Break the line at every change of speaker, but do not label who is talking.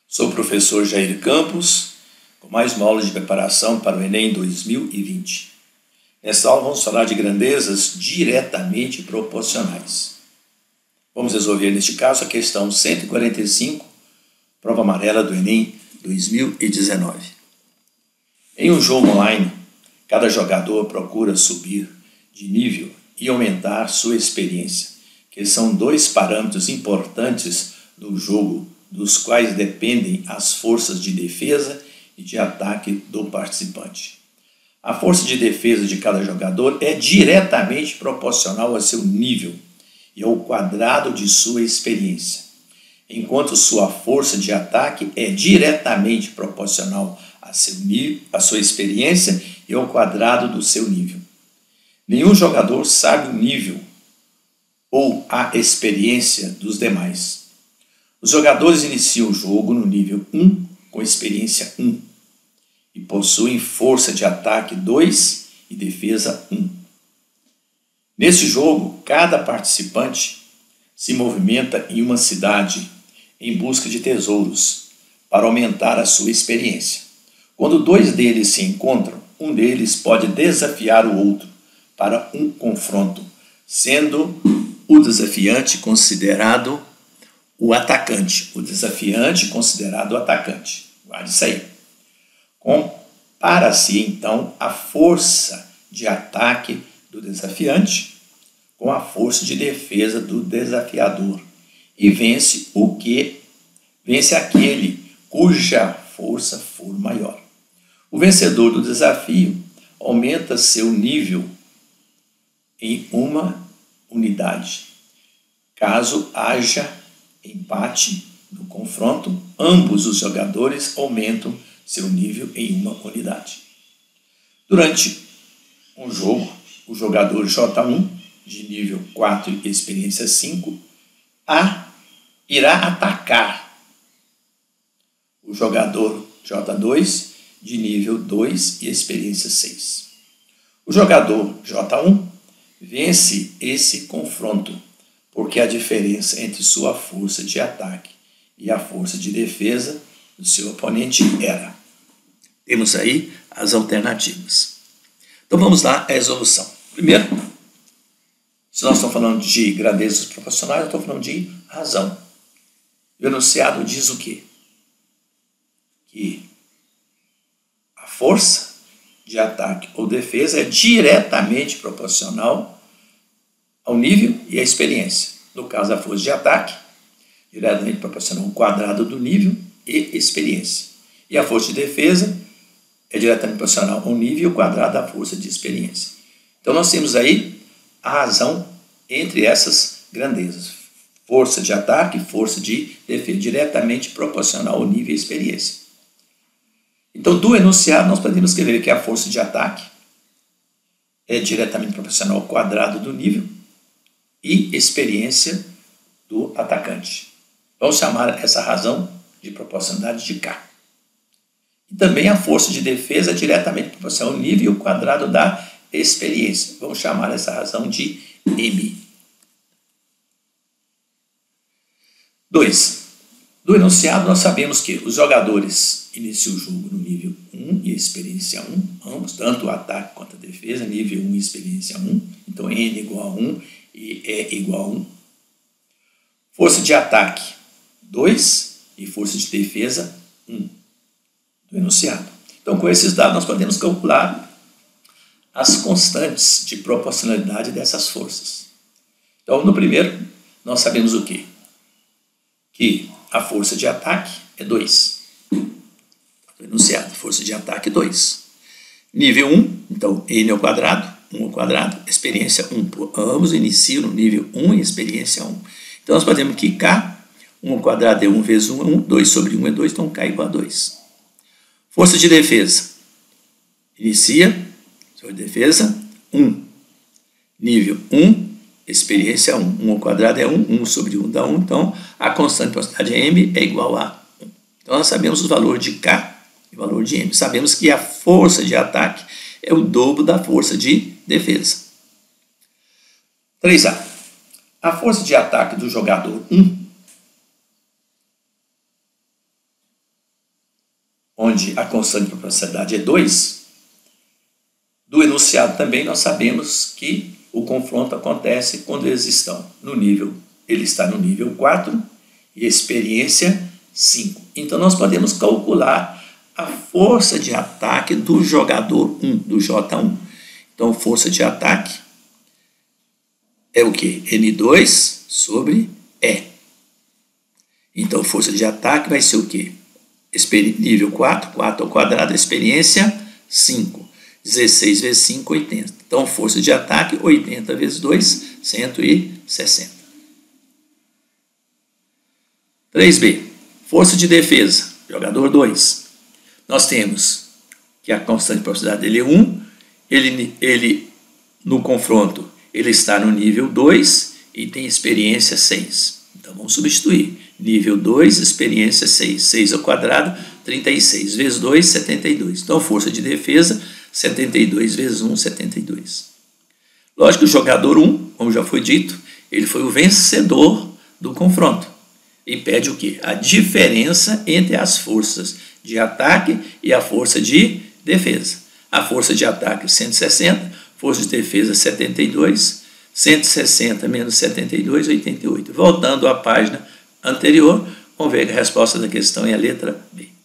Sou o professor Jair Campos, com mais uma aula de preparação para o Enem 2020. Nesta aula vamos falar de grandezas diretamente proporcionais. Vamos resolver neste caso a questão 145, prova amarela do Enem 2019. Em um jogo online, cada jogador procura subir de nível e aumentar sua experiência, que são dois parâmetros importantes do jogo, dos quais dependem as forças de defesa e de ataque do participante. A força de defesa de cada jogador é diretamente proporcional ao seu nível e ao quadrado de sua experiência, enquanto sua força de ataque é diretamente proporcional a sua experiência e ao quadrado do seu nível. Nenhum jogador sabe o nível ou a experiência dos demais. Os jogadores iniciam o jogo no nível 1 com experiência 1 e possuem força de ataque 2 e defesa 1. Nesse jogo, cada participante se movimenta em uma cidade em busca de tesouros para aumentar a sua experiência. Quando dois deles se encontram, um deles pode desafiar o outro para um confronto, sendo o desafiante considerado o atacante. O desafiante considerado o atacante. Guarde isso aí. Compara-se, então, a força de ataque do desafiante com a força de defesa do desafiador e vence aquele cuja força for maior. O vencedor do desafio aumenta seu nível em uma unidade. Caso haja empate no confronto, ambos os jogadores aumentam seu nível em uma unidade. Durante um jogo, o jogador J1, de nível 4 e experiência 5, irá atacar o jogador J2, de nível 2 e experiência 6. O jogador J1 vence esse confronto, porque a diferença entre sua força de ataque e a força de defesa do seu oponente era. Temos aí as alternativas. Então vamos lá à resolução. Primeiro, se nós estamos falando de grandezas proporcionais, eu estou falando de razão. O enunciado diz o quê? Que a força de ataque ou defesa é diretamente proporcional ao nível e à experiência. No caso, a força de ataque, diretamente proporcional ao quadrado do nível e experiência. E a força de defesa é diretamente proporcional ao nível e ao quadrado da força de experiência. Então, nós temos aí a razão entre essas grandezas. Força de ataque, força de defesa, diretamente proporcional ao nível e experiência. Então, do enunciado, nós podemos escrever que a força de ataque é diretamente proporcional ao quadrado do nível e experiência do atacante. Vamos chamar essa razão de proporcionalidade de K. E também a força de defesa é diretamente proporcional ao nível e ao quadrado da experiência. Vamos chamar essa razão de M. 2. Do enunciado, nós sabemos que os jogadores iniciam o jogo no nível 1 e experiência 1, ambos, tanto o ataque quanto a defesa, nível 1 e experiência 1. Então, N igual a 1 e E igual a 1. Força de ataque, 2, e força de defesa, 1, do enunciado. Então, com esses dados, nós podemos calcular as constantes de proporcionalidade dessas forças. Então, no primeiro, nós sabemos o quê? Que a força de ataque é 2. Do enunciado, força de ataque 2. Nível 1, então, N ao quadrado, 1 ao quadrado, experiência 1. Ambos iniciam no nível 1 e experiência 1. Então, nós podemos que K, 1 ao quadrado é 1 vezes 1 é 1, 2 sobre 1 é 2, então K igual a 2. Força de defesa. Inicia, sobre defesa, 1. Nível 1, experiência 1. 1 ao quadrado é 1, 1 sobre 1 dá 1, então a constante de velocidade M é igual a 1. Então, nós sabemos o valor de K e o valor de M. Sabemos que a força de ataque é o dobro da força de defesa. 3A. A força de ataque do jogador 1 onde a constante de proporcionalidade é 2, do enunciado também nós sabemos que o confronto acontece quando eles estão no nível, ele está no nível 4 e a experiência 5. Então nós podemos calcular a força de ataque do jogador 1, do J1. Então força de ataque é o que? N2 sobre E. Então força de ataque vai ser o que? Nível 4, 4 ao quadrado, experiência 5. 16 vezes 5, 80. Então, força de ataque, 80 vezes 2, 160. 3B. Força de defesa, jogador 2. Nós temos que a constante de proporcionalidade dele é 1. Ele, no confronto, ele está no nível 2 e tem experiência 6. Então, vamos substituir. Nível 2, experiência 6. 6 ao quadrado, 36. Vezes 2, 72. Então, força de defesa, 72 vezes 1, 72. Lógico que o jogador 1, como já foi dito, ele foi o vencedor do confronto. E pede o quê? A diferença entre as forças de ataque e a força de defesa. A força de ataque 160, força de defesa 72, 160 menos 72, 88. Voltando à página anterior, vamos ver que a resposta da questão é a letra B.